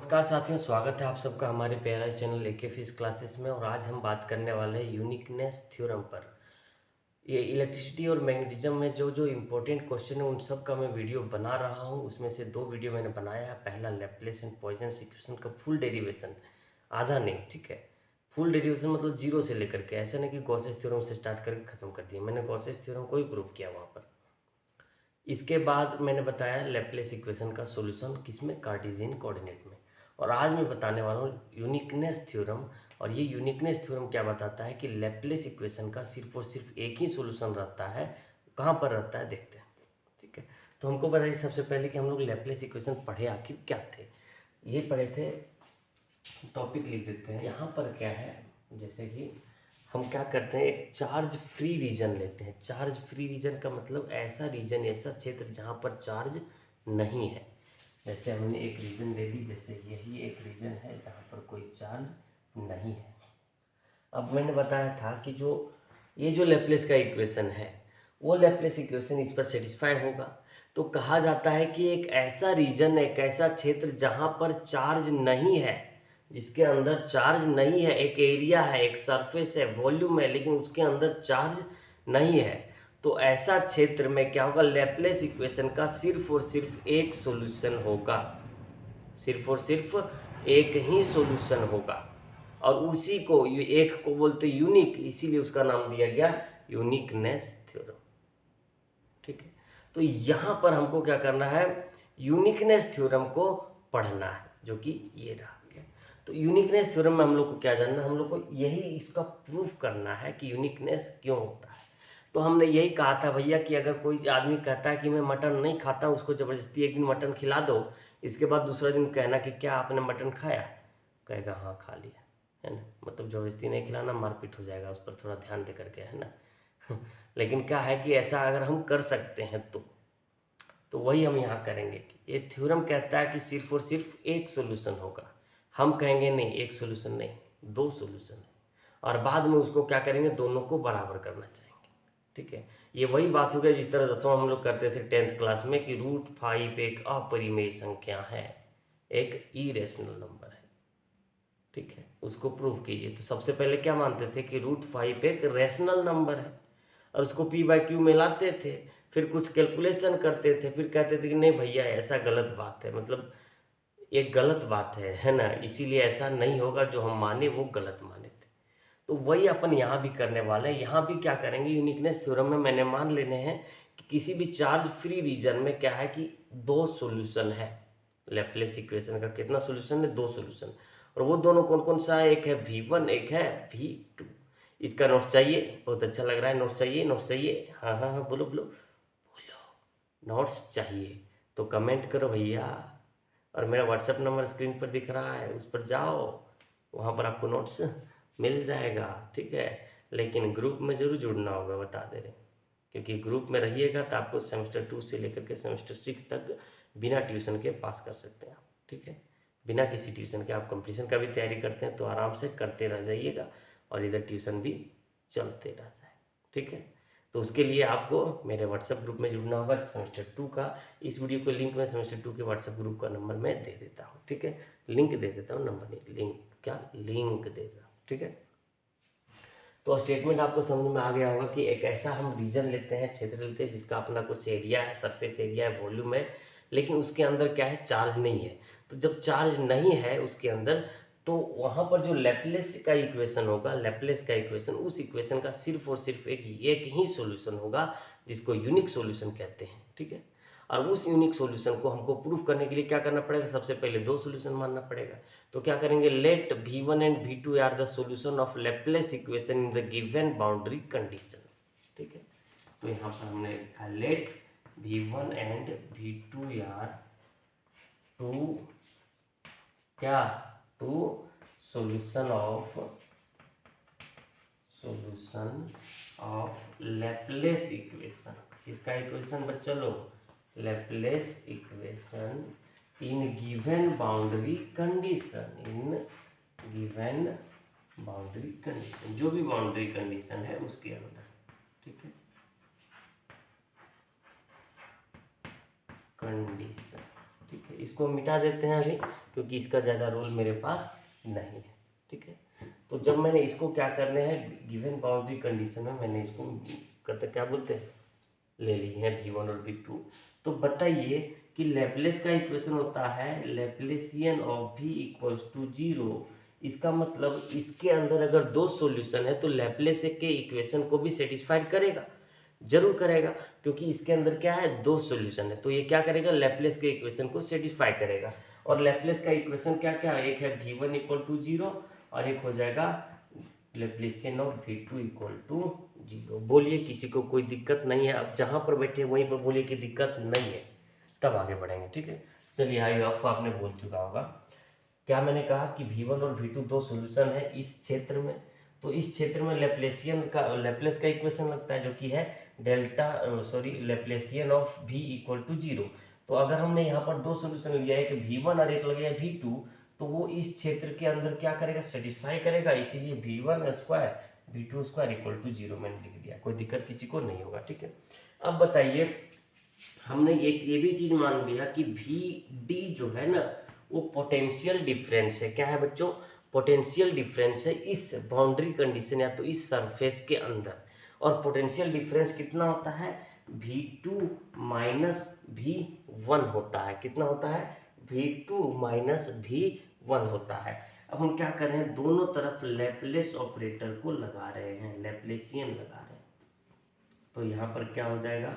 नमस्कार साथियों, स्वागत है आप सबका हमारे प्यारे चैनल एके फिज क्लासेस में। और आज हम बात करने वाले हैं यूनिकनेस थ्योरम पर। ये इलेक्ट्रिसिटी और मैग्नेटिज्म में जो जो इम्पोर्टेंट क्वेश्चन है उन सब का मैं वीडियो बना रहा हूँ। उसमें से दो वीडियो मैंने बनाया है। पहला लैप्लेस एंड पॉइजन इक्वेशन का फुल डेरिवेशन, आधा नहीं, ठीक है। फुल डेरिवेशन मतलब जीरो से लेकर के, ऐसा नहीं कि गॉसेस थ्योरम से स्टार्ट करके ख़त्म कर दिया। मैंने गॉसेस थ्योरम को ही प्रूव किया वहाँ पर। इसके बाद मैंने बताया लैप्लेस इक्वेशन का सॉल्यूशन किसमें, कार्टेशियन कोऑर्डिनेट में। और आज मैं बताने वाला हूँ यूनिकनेस थ्योरम। और ये यूनिकनेस थ्योरम क्या बताता है कि लैप्लेस इक्वेशन का सिर्फ और सिर्फ एक ही सॉल्यूशन रहता है। कहाँ पर रहता है देखते हैं, ठीक है। तो हमको बताइए सबसे पहले कि हम लोग लैप्लेस इक्वेशन पढ़े आखिर क्या थे। ये पढ़े थे, टॉपिक लिख देते हैं यहाँ पर। क्या है, जैसे कि हम क्या करते हैं, एक चार्ज फ्री रीजन लेते हैं। चार्ज फ्री रीजन का मतलब ऐसा रीजन, ऐसा क्षेत्र जहाँ पर चार्ज नहीं है। जैसे हमने एक रीजन ले ली, जैसे यही एक रीजन है जहाँ पर कोई चार्ज नहीं है। अब मैंने बताया था कि जो ये जो लैप्लेस का इक्वेशन है, वो लैप्लेस इक्वेशन इस पर सेटिस्फाइड होगा। तो कहा जाता है कि एक ऐसा रीजन, एक ऐसा क्षेत्र जहाँ पर चार्ज नहीं है, जिसके अंदर चार्ज नहीं है, एक एरिया है, एक सरफेस है, वॉल्यूम है, लेकिन उसके अंदर चार्ज नहीं है, तो ऐसा क्षेत्र में क्या होगा, लैप्लेस इक्वेशन का सिर्फ और सिर्फ एक सॉल्यूशन होगा। सिर्फ और सिर्फ एक ही सॉल्यूशन होगा। और उसी को, ये एक को बोलते यूनिक, इसीलिए उसका नाम दिया गया यूनिकनेस थ्योरम, ठीक है। तो यहाँ पर हमको क्या करना है, यूनिकनेस थ्योरम को पढ़ना है, जो कि ये रहा। तो यूनिकनेस थ्योरम में हम लोग को क्या जानना, हम लोग को यही इसका प्रूफ करना है कि यूनिकनेस क्यों होता है। तो हमने यही कहा था भैया कि अगर कोई आदमी कहता है कि मैं मटन नहीं खाता, उसको ज़बरदस्ती एक दिन मटन खिला दो, इसके बाद दूसरा दिन कहना कि क्या आपने मटन खाया, कहेगा हाँ खा लिया, है ना। मतलब ज़बरदस्ती नहीं खिलाना, मारपीट हो जाएगा, उस पर थोड़ा ध्यान दे करके, है ना। लेकिन क्या है कि ऐसा अगर हम कर सकते हैं तो वही हम यहाँ करेंगे कि ये थ्योरम कहता है कि सिर्फ और सिर्फ एक सॉल्यूशन होगा। हम कहेंगे नहीं, एक सॉल्यूशन नहीं, दो सॉल्यूशन है। और बाद में उसको क्या करेंगे, दोनों को बराबर करना चाहेंगे, ठीक है। ये वही बात हो गई जिस तरह दसवां हम लोग करते थे 10th क्लास में कि √5 एक अपरिमेय संख्या है, एक इरेशनल नंबर है, ठीक है। उसको प्रूव कीजिए। तो सबसे पहले क्या मानते थे कि √5 एक रैशनल नंबर है, और उसको p/q में लाते थे, फिर कुछ कैलकुलेशन करते थे, फिर कहते थे कि नहीं भैया ऐसा गलत बात है, मतलब ये गलत बात है ना, इसीलिए ऐसा नहीं होगा, जो हम माने वो गलत माने थे। तो वही अपन यहाँ भी करने वाले हैं। यहाँ भी क्या करेंगे, यूनिकनेस थ्योरम में मैंने मान लेने हैं कि किसी भी चार्ज फ्री रीजन में क्या है कि दो सॉल्यूशन है। लैप्लेस इक्वेशन का कितना सॉल्यूशन है, दो सॉल्यूशन। और वो दोनों कौन कौन सा है, एक है V1, एक है V2। इसका नोट्स चाहिए, बहुत अच्छा लग रहा है, नोट्स चाहिए, नोट्स चाहिए, हाँ हाँ हाँ, बोलो बोलो बोलो, नोट्स चाहिए तो कमेंट करो भैया। और मेरा व्हाट्सएप नंबर स्क्रीन पर दिख रहा है, उस पर जाओ, वहाँ पर आपको नोट्स मिल जाएगा, ठीक है। लेकिन ग्रुप में ज़रूर जुड़ना होगा, बता दे रहे हैं, क्योंकि ग्रुप में रहिएगा तो आपको सेमेस्टर 2 से लेकर के सेमेस्टर 6 तक बिना ट्यूशन के पास कर सकते हैं आप, ठीक है। बिना किसी ट्यूशन के आप कंपटीशन का भी तैयारी करते हैं तो आराम से करते रह जाइएगा, और इधर ट्यूशन भी चलते रह जाए, ठीक है। तो उसके लिए आपको मेरे व्हाट्सएप ग्रुप में जुड़ना होगा सेमेस्टर 2 का। इस वीडियो को लिंक में सेमेस्टर 2 के व्हाट्सएप ग्रुप का नंबर मैं दे देता हूँ, ठीक है। लिंक दे देता हूँ, नंबर नहीं, लिंक, क्या लिंक दे देता हूँ, ठीक है। तो स्टेटमेंट आपको समझ में आ गया होगा कि एक ऐसा हम रीजन लेते हैं, क्षेत्र लेते हैं, जिसका अपना कुछ एरिया है, सरफेस एरिया है, वॉल्यूम है, लेकिन उसके अंदर क्या है, चार्ज नहीं है। तो जब चार्ज नहीं है उसके अंदर, तो वहाँ पर जो लैप्लेस का इक्वेशन होगा, लैप्लेस का इक्वेशन, उस इक्वेशन का सिर्फ और सिर्फ एक ही सॉल्यूशन होगा, जिसको यूनिक सॉल्यूशन कहते हैं, ठीक है। और उस यूनिक सॉल्यूशन को हमको प्रूफ करने के लिए क्या करना पड़ेगा, सबसे पहले दो सॉल्यूशन मानना पड़ेगा। तो क्या करेंगे, let V1 and V2 are the solution of Laplace equation in the given boundary condition, ठीक है। तो यहाँ पर हमने लिखा let V1 and V2 are two, क्या, two solution of Laplace equation. इसका इक्वेशन बच्चा लोग, Laplace equation in given boundary condition, in given boundary condition, जो भी बाउंड्री कंडीशन है उसके अंदर, ठीक है, कंडीशन, ठीक है, इसको मिटा देते हैं अभी क्योंकि इसका ज़्यादा रोल मेरे पास नहीं है। ठीक है, तो जब मैंने इसको क्या करने हैं, गिवन बाउंड्री कंडीशन में मैंने इसको करते क्या बोलते हैं, ले ली है V1 और V2। तो बताइए कि लैप्लेस का इक्वेशन होता है लैप्लेसियन ऑफ V इक्वल्स टू 0। इसका मतलब इसके अंदर अगर दो सॉल्यूशन है तो लैप्लेस के इक्वेशन को भी सेटिस्फाइड करेगा, जरूर करेगा, क्योंकि इसके अंदर क्या है, दो सॉल्यूशन है, तो ये क्या करेगा, लैप्लेस के इक्वेशन को सेटिस्फाई करेगा। और लैप्लेस का इक्वेशन क्या क्या है, एक है V1 इक्वल टू 0 और एक हो जाएगा लैप्लेसियन ऑफ V2 इक्वल टू 0। बोलिए किसी को कोई दिक्कत नहीं है, अब जहाँ पर बैठे वहीं पर बोलिए कि दिक्कत नहीं है, तब आगे बढ़ेंगे। ठीक है, चलिए आई आपको आपने बोल चुका होगा। क्या मैंने कहा कि V1 और V2 दो सॉल्यूशन है इस क्षेत्र में, तो इस क्षेत्र में लैप्लेस का इक्वेशन लगता है जो कि है लैप्लेसियन ऑफ V इक्वल टू 0। तो अगर हमने यहाँ पर दो सॉल्यूशन लिया है कि V1 और एक लगे V2, तो वो इस क्षेत्र के अंदर क्या करेगा, सेटिस्फाई करेगा, इसीलिए V1 square V2 square equal to 0 मैंने लिख दिया, कोई दिक्कत किसी को नहीं होगा। ठीक है, अब बताइए हमने एक ये भी चीज मान लिया कि VD जो है ना वो पोटेंशियल डिफरेंस है। क्या है बच्चों, पोटेंशियल डिफरेंस है इस बाउंड्री कंडीशन या तो इस सरफेस के अंदर। और पोटेंशियल डिफरेंस कितना होता है, V2 माइनस V1 होता है। कितना होता है, V2 माइनस V1 होता है। अब हम क्या कर रहे हैं, दोनों तरफ लैप्लेस ऑपरेटर को लगा रहे हैं, लैप्लेसियन लगा रहे हैं। तो यहाँ पर क्या हो जाएगा,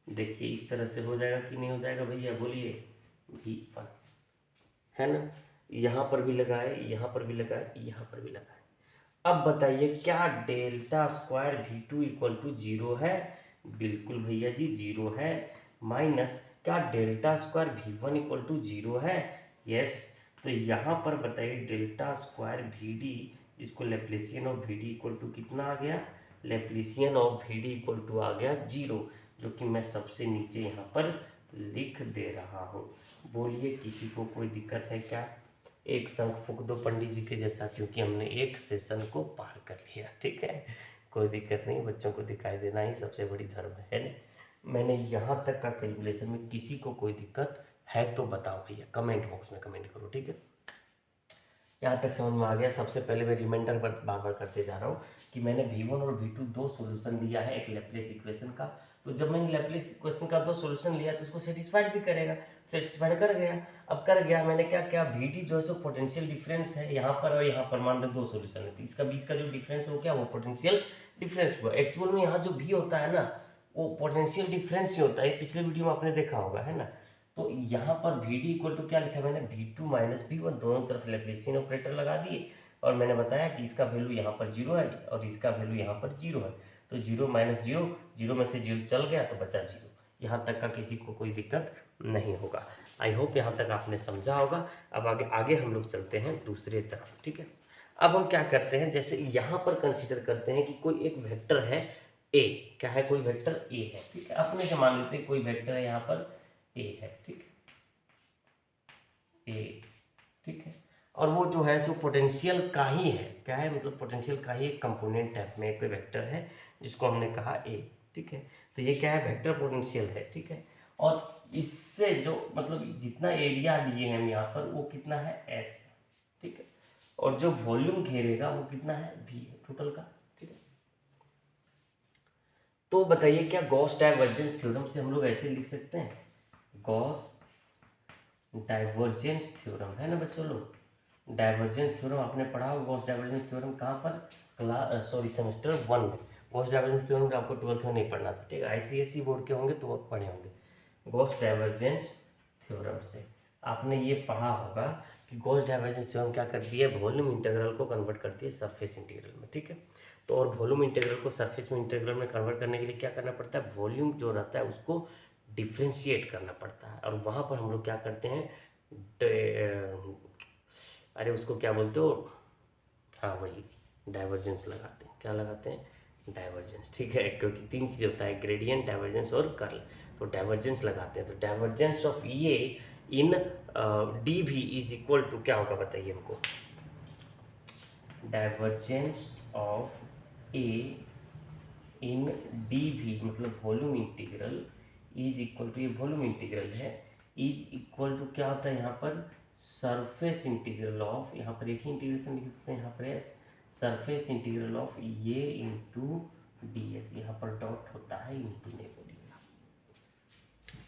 देखिए इस तरह से हो जाएगा कि नहीं हो जाएगा भैया, बोलिए, V1 है ना, यहाँ पर भी लगाए, यहाँ पर भी लगाए, यहाँ पर भी लगाए। अब बताइए क्या delta square V2 equal to 0 है, बिल्कुल भैया जी 0 है। माइनस क्या delta square V1 equal to 0 है, यस। तो यहाँ पर बताइए डेल्टा स्क्वायर VD जिसको लैप्लेसियन ऑफ VD इक्वल टू कितना आ गया, लैप्लेसियन ऑफ VD इक्वल टू आ गया 0, जो कि मैं सबसे नीचे यहाँ पर लिख दे रहा हूँ। बोलिए किसी को कोई दिक्कत है क्या, एक शंख फूक दो पंडित जी के जैसा, क्योंकि हमने एक सेशन को पार कर लिया। ठीक है, कोई दिक्कत नहीं, बच्चों को दिखाई देना ही सबसे बड़ी धर्म है ना। मैंने यहाँ तक का कैलकुलेशन में किसी को कोई दिक्कत है तो बताओ भैया, कमेंट बॉक्स में कमेंट करो। ठीक है, यहाँ तक समझ में आ गया। सबसे पहले मैं रिमाइंडर बार बार करते जा रहा हूँ कि मैंने V1 और V2 दो सॉल्यूशन लिया है एक लैप्लेस इक्वेशन का। तो जब मैंने लैप्लेस इक्वेशन का दो सॉल्यूशन लिया तो उसको सेटिस्फाइड भी करेगा, सेटिस्फाइड कर गया। अब कर गया, मैंने क्या क्या, VD जो है सो पोटेंशियल डिफरेंस है यहाँ पर और यहाँ पर, मान लो दो सॉल्यूशन है तो इसका बीच का जो डिफरेंस है वो क्या, वो पोटेंशियल डिफरेंस हुआ। एक्चुअल में यहाँ जो V होता है ना वो पोटेंशियल डिफरेंस ही होता है, पिछले वीडियो में आपने देखा होगा, है ना। तो यहाँ पर VD इक्वल टू क्या लिखा मैंने, V2 माइनस V1, दोनों तरफ लैप्लेसियन ऑपरेटर लगा दिए और मैंने बताया कि इसका वैल्यू यहाँ पर 0 है और इसका वैल्यू यहाँ पर 0 है। तो 0 माइनस 0, 0 में से 0 चल गया तो बचा 0। यहाँ तक का किसी को कोई दिक्कत नहीं होगा। आई होप यहाँ तक आपने समझा होगा। अब आगे आगे हम लोग चलते हैं दूसरे तरफ। ठीक है, अब हम क्या करते हैं, जैसे यहाँ पर कंसिडर करते हैं कि कोई एक वेक्टर है A, क्या है, कोई वेक्टर A है। ठीक है, अपने से मान लेते हैं कोई वेक्टर है यहाँ पर A है। ठीक है, A, ठीक है, और वो जो है सो पोटेंशियल का ही है। क्या है, मतलब पोटेंशियल का ही एक कंपोनेंट टाइप में एक वेक्टर है जिसको हमने कहा A। ठीक है, तो ये क्या है, वेक्टर पोटेंशियल है। ठीक है, और इससे जो मतलब जितना एरिया लिए हैं हम यहाँ पर वो कितना है, S। ठीक है, और जो वॉल्यूम घेरेगा वो कितना है, V है टोटल का। ठीक है, तो बताइए क्या गॉस डाइवर्जेंस थ्योरम से हम लोग ऐसे लिख सकते हैं, गॉस डाइवर्जेंस थ्योरम, है ना बच्चों लोग, डाइवर्जेंस थ्योरम आपने पढ़ा हो। गॉस डाइवर्जेंस थ्योरम कहाँ पर, सेमेस्टर 1 में। गॉस डाइवर्जेंस थ्योरम आपको 12th में नहीं पढ़ना था। ठीक है, ICSE बोर्ड के होंगे तो आप पढ़े होंगे। गॉस डाइवर्जेंस थ्योरम से आपने ये पढ़ा होगा कि गॉस डाइवर्जेंस थ्योरम क्या करती है, वॉल्यूम इंटीग्रल को कन्वर्ट करती है सरफेस इंटीग्रल में। ठीक है, तो और वॉल्यूम इंटीग्रल को सरफेस में इंटीग्रल में कन्वर्ट करने के लिए क्या करना पड़ता है, वॉल्यूम जो रहता है उसको डिफ्रेंशिएट करना पड़ता है। और वहाँ पर हम लोग क्या करते हैं, अरे उसको क्या बोलते हो, हाँ वही डाइवर्जेंस लगाते हैं। क्या लगाते हैं, डाइवर्जेंस। ठीक है, क्योंकि तीन चीज़ होता है, ग्रेडियंट, डाइवर्जेंस और कर्ल। तो डाइवर्जेंस लगाते हैं, तो डाइवर्जेंस ऑफ ये इन डी भी इज इक्वल टू क्या होगा बताइए हमको, divergence of A in D भी मतलब volume integral is equal to, ये वॉल्यूम इंटीग्रल है, इज इक्वल टू क्या होता है यहाँ पर, सरफेस इंटीग्रल ऑफ, यहाँ पर एक ही इंटीग्रेशन लिख देते हैं, यहाँ पर एस, सरफेस इंटीग्रल ऑफ ये इंटू डी एस, यहाँ पर डॉट होता है इंटू नहीं बोलिएगा।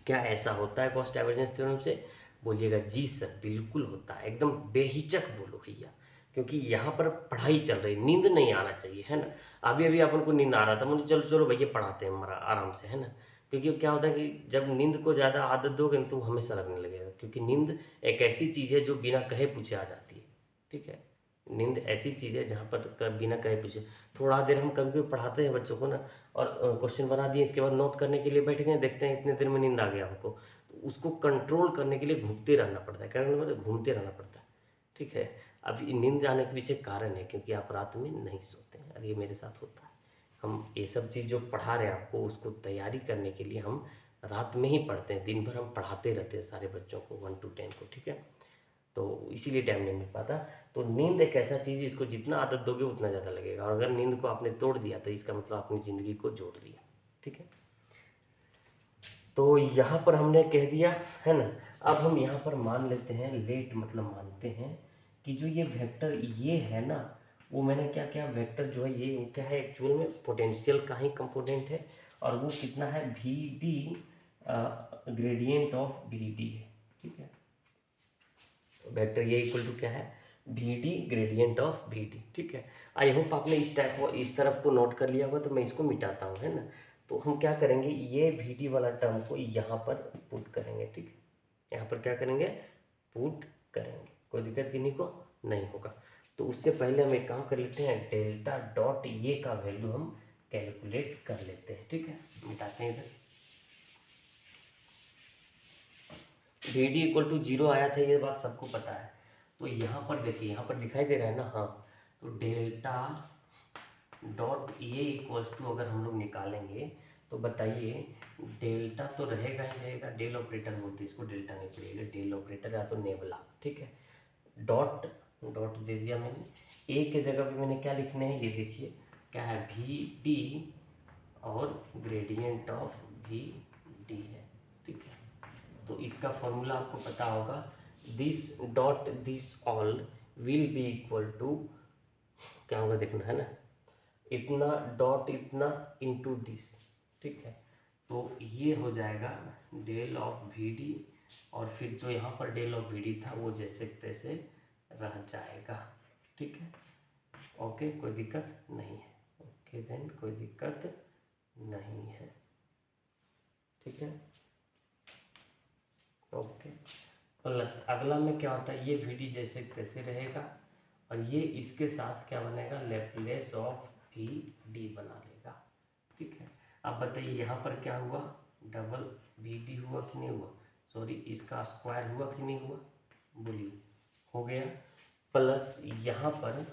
क्या ऐसा होता है कॉस्ट डाइवर्जेंस थ्योरम से? बोलिएगा जी सर बिल्कुल होता है, एकदम बेहिचक बोलो भैया, क्योंकि यहाँ पर पढ़ाई चल रही, नींद नहीं आना चाहिए, है ना। अभी अभी अपन को नींद आ रहा था, मुझे चलो चलो भैया पढ़ाते हैं हमारा आराम से, है ना। क्योंकि क्या होता है कि जब नींद को ज़्यादा आदत दोगे तो हमेशा लगने लगेगा, क्योंकि नींद एक ऐसी चीज़ है जो बिना कहे पूछे आ जाती है, ठीक है। नींद ऐसी चीज़ है जहाँ पर बिना कहे पूछे, थोड़ा देर हम कभी कभी पढ़ाते हैं बच्चों को ना, और क्वेश्चन बना दिए, इसके बाद नोट करने के लिए बैठ गए, देखते हैं इतने देर में नींद आ गया हमको, तो उसको कंट्रोल करने के लिए घूमते रहना पड़ता है, करने मतलब घूमते रहना पड़ता है, ठीक है। अब नींद आने के पीछे कारण है क्योंकि आप रात में नहीं सोते हैं, और ये मेरे साथ होता है। हम ये सब चीज़ जो पढ़ा रहे हैं आपको, उसको तैयारी करने के लिए हम रात में ही पढ़ते हैं, दिन भर हम पढ़ाते रहते हैं सारे बच्चों को 1 to 10 को, ठीक है। तो इसीलिए टाइम नहीं मिल पाता। तो नींद एक ऐसा चीज़ है, इसको जितना आदत दोगे उतना ज़्यादा लगेगा, और अगर नींद को आपने तोड़ दिया तो इसका मतलब आपने ज़िंदगी को जोड़ दिया, ठीक है। तो यहाँ पर हमने कह दिया, है ना। अब हम यहाँ पर मान लेते हैं, लेट मतलब मानते हैं कि जो ये वेक्टर ये है ना, वो मैंने क्या क्या वेक्टर जो है ये वो क्या है, एक्चुअल में पोटेंशियल का ही कंपोनेंट है, और वो कितना है, V D gradient of V D है, ठीक है। वेक्टर ये इक्वल टू क्या है, V D gradient of V D, ठीक है। आई होप आपने इस तरफ को नोट कर लिया होगा, तो मैं इसको मिटाता हूँ, है ना। तो हम क्या करेंगे, ये वी डी वाला टर्म को यहाँ पर पुट करेंगे, ठीक है। यहाँ पर क्या करेंगे, पुट करेंगे, कोई दिक्कत किन्हीं को नहीं होगा। तो उससे पहले हम एक काम कर लेते हैं, डेल्टा डॉट ये का वैल्यू हम कैलकुलेट कर लेते हैं, ठीक है। मिटाते हैं इधर, वी डी इक्वल टू 0 आया था, ये बात सबको पता है। तो यहाँ पर देखिए, यहाँ पर दिखाई दे रहा है ना, हाँ। तो डेल्टा डॉट ये इक्वल्स टू अगर हम लोग निकालेंगे तो बताइए, डेल्टा तो रहेगा ही रहेगा, डेल ऑपरेटर बोलते हैं इसको, डेल्टा नहीं पड़ेगा, डेल ऑपरेटर या तो नेबला, ठीक है। डॉट डॉट दे दिया मैंने, ए के जगह पे मैंने क्या लिखने हैं, ये देखिए क्या है, वी डी और ग्रेडियंट ऑफ वी डी है, ठीक है। तो इसका फॉर्मूला आपको पता होगा, this dot this all will be equal to, क्या होगा देखना है ना, इतना डॉट इतना इंटू दिस, ठीक है। तो ये हो जाएगा डेल ऑफ वी डी, और फिर जो यहाँ पर डेल ऑफ वी डी था वो जैसे तैसे रह जाएगा, ठीक है। ओके, कोई दिक्कत नहीं है, ओके देन कोई दिक्कत नहीं है, ठीक है। ओके, प्लस अगला में क्या होता है, ये वी डी जैसे तैसे रहेगा, और ये इसके साथ क्या बनेगा, लैप्लेस ऑफ वी डी बना लेगा, ठीक है। अब बताइए यहाँ पर क्या हुआ, डबल वी डी हुआ कि नहीं हुआ, सॉरी इसका स्क्वायर हुआ कि नहीं हुआ, बोलिए, हो गया। प्लस यहाँ पर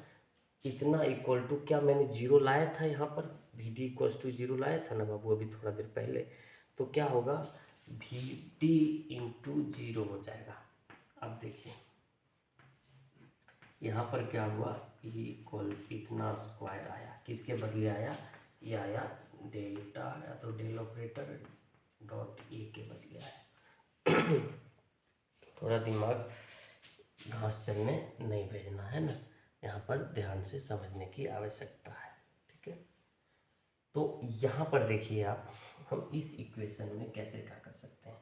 इतना इक्वल टू, क्या मैंने जीरो लाया था यहाँ पर, V D equals to zero लाया था ना बाबू अभी थोड़ा देर पहले, तो क्या होगा, वी डी इंटू जीरो हो जाएगा। अब देखिए यहाँ पर क्या हुआ, ई इक्वल इतना स्क्वायर आया, किसके बदले आया, ये आया डेल्टा या तो डेल ऑपरेटर डॉट ए के बदले आया। थोड़ा दिमाग घास चलने नहीं भेजना, है ना, यहाँ पर ध्यान से समझने की आवश्यकता है, ठीक है। तो यहाँ पर देखिए आप, हम इस इक्वेशन में कैसे क्या कर सकते हैं,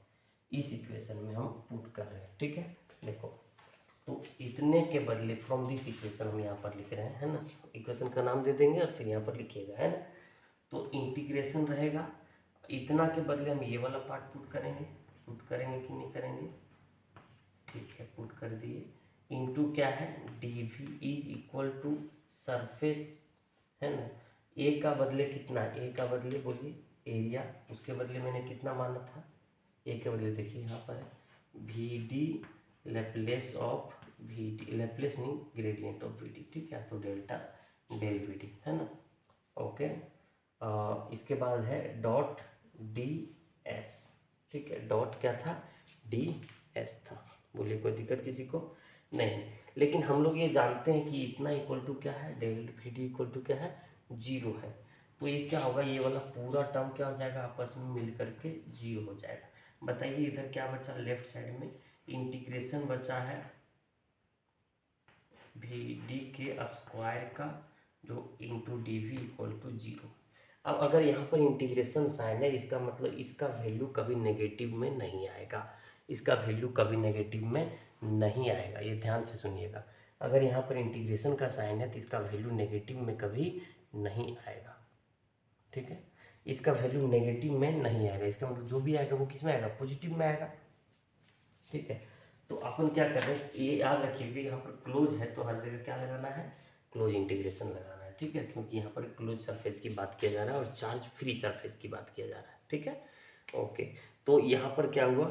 इस इक्वेशन में हम पुट कर रहे हैं, ठीक है। देखो, तो इतने के बदले फ्रॉम दिस इक्वेशन हम यहाँ पर लिख रहे हैं, है ना, इक्वेशन का नाम दे देंगे और फिर यहाँ पर लिखिएगा, है ना। तो इंटीग्रेशन रहेगा, इतना के बदले हम ये वाला पार्ट पुट करेंगे कि नहीं करेंगे, ठीक है, पुट कर दिए, इनटू क्या है, D V is equal to surface, है ना, ए का बदले कितना, ए का बदले बोलिए एरिया, उसके बदले मैंने कितना माना था, ए के बदले देखिए यहाँ पर है V D Laplace of V D, Laplace नहीं ग्रेडियंट ऑफ वी डी, ठीक है। तो डेल्टा डेल वी डी, है ना, ओके। इसके बाद है डॉट डी एस, ठीक है, डॉट क्या था, डी एस था, बोलिए कोई दिक्कत किसी को नहीं। लेकिन हम लोग ये जानते हैं कि इतना इक्वल टू क्या है, del V D equal to क्या है, जीरो है। तो ये क्या होगा, ये वाला पूरा टर्म क्या हो जाएगा, आपस में मिल करके जीरो हो जाएगा। बताइए इधर क्या बचा, लेफ्ट साइड में इंटीग्रेशन बचा है भी डी के स्क्वायर का जो into D V equal to zero. अब अगर यहाँ पर इंटीग्रेशन साइन है, इसका मतलब इसका वैल्यू कभी नेगेटिव में नहीं आएगा, इसका वैल्यू कभी नेगेटिव में नहीं आएगा, ये ध्यान से सुनिएगा। अगर यहाँ पर इंटीग्रेशन का साइन है तो इसका वैल्यू नेगेटिव में कभी नहीं आएगा, ठीक है। इसका वैल्यू नेगेटिव में नहीं आएगा, इसका मतलब जो भी आएगा वो किस में आएगा, पॉजिटिव में आएगा, ठीक है। तो अपन क्या कर रहे हैं, ये याद रखिए कि यहाँ पर क्लोज है तो हर जगह क्या लगाना है, क्लोज इंटीग्रेशन लगाना है, ठीक है, क्योंकि यहाँ पर क्लोज सरफेस की बात किया जा रहा है और चार्ज फ्री सरफेस की बात किया जा रहा है, ठीक है। ओके, तो यहाँ पर क्या हुआ,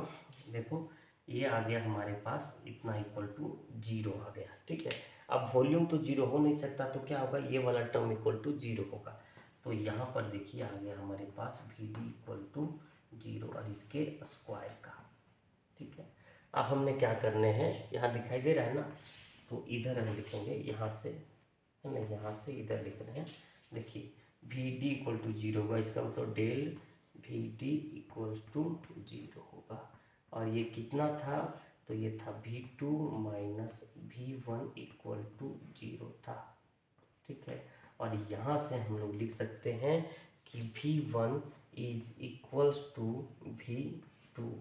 देखो ये आ गया हमारे पास इतना इक्वल टू जीरो आ गया, ठीक है। अब वॉल्यूम तो जीरो हो नहीं सकता, तो क्या होगा, ये वाला टर्म इक्वल टू जीरो होगा। तो यहाँ पर देखिए आ गया हमारे पास V D equal to zero और इसके स्क्वायर का, ठीक है। अब हमने क्या करने हैं, यहाँ दिखाई दे रहा है ना, तो इधर हम लिखेंगे यहाँ से, है ना, यहाँ से इधर लिख रहे हैं। देखिए V D equal to zero होगा, इसका मतलब del V D equal to zero होगा। और ये कितना था, तो ये था V two minus V one equal to zero था, ठीक है। और यहाँ से हम लोग लिख सकते हैं कि V one is equals to V two,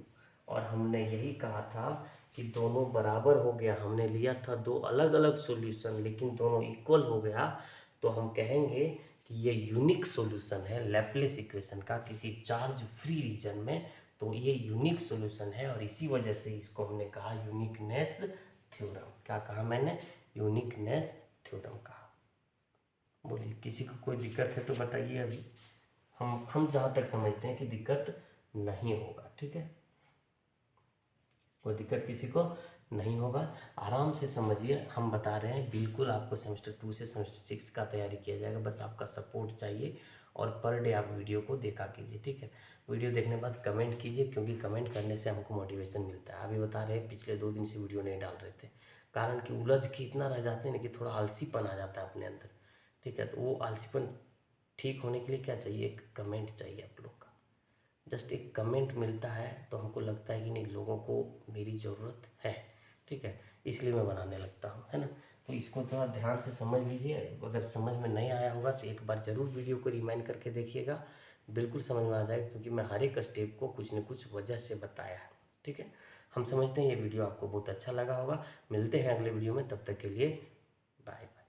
और हमने यही कहा था कि दोनों बराबर हो गया, हमने लिया था दो अलग अलग सॉल्यूशन लेकिन दोनों इक्वल हो गया, तो हम कहेंगे कि ये यूनिक सॉल्यूशन है लैप्लेस इक्वेशन का किसी चार्ज फ्री रीजन में। तो ये यूनिक सॉल्यूशन है और इसी वजह से इसको हमने कहा यूनिकनेस थ्योरम। क्या कहा मैंने, यूनिकनेस थ्योरम कहा। बोलिए किसी को कोई दिक्कत है तो बताइए। अभी हम जहाँ तक समझते हैं कि दिक्कत नहीं होगा, ठीक है, कोई दिक्कत किसी को नहीं होगा, आराम से समझिए। हम बता रहे हैं बिल्कुल आपको सेमेस्टर 2 से सेमेस्टर 6 का तैयारी किया जाएगा, बस आपका सपोर्ट चाहिए और पर डे आप वीडियो को देखा कीजिए, ठीक है। वीडियो देखने के बाद कमेंट कीजिए, क्योंकि कमेंट करने से हमको मोटिवेशन मिलता है। अभी बता रहे हैं पिछले 2 दिन से वीडियो नहीं डाल रहे थे, कारण कि उलझ के इतना रह जाते हैं ना कि थोड़ा आलसीपन आ जाता है अपने अंदर, ठीक है। तो वो आलसीपन ठीक होने के लिए क्या चाहिए, एक कमेंट चाहिए आप लोग का। जस्ट एक कमेंट मिलता है तो हमको लगता है कि नहीं, लोगों को मेरी ज़रूरत है, ठीक है, इसलिए मैं बनाने लगता हूँ, है ना। तो इसको थोड़ा ध्यान से समझ लीजिए। अगर समझ में नहीं आया होगा तो एक बार ज़रूर वीडियो को रिमाइंड करके देखिएगा, बिल्कुल समझ में आ जाएगा, क्योंकि मैं हर एक स्टेप को कुछ न कुछ वजह से बताया है, ठीक है। हम समझते हैं ये वीडियो आपको बहुत अच्छा लगा होगा। मिलते हैं अगले वीडियो में, तब तक के लिए बाय बाय।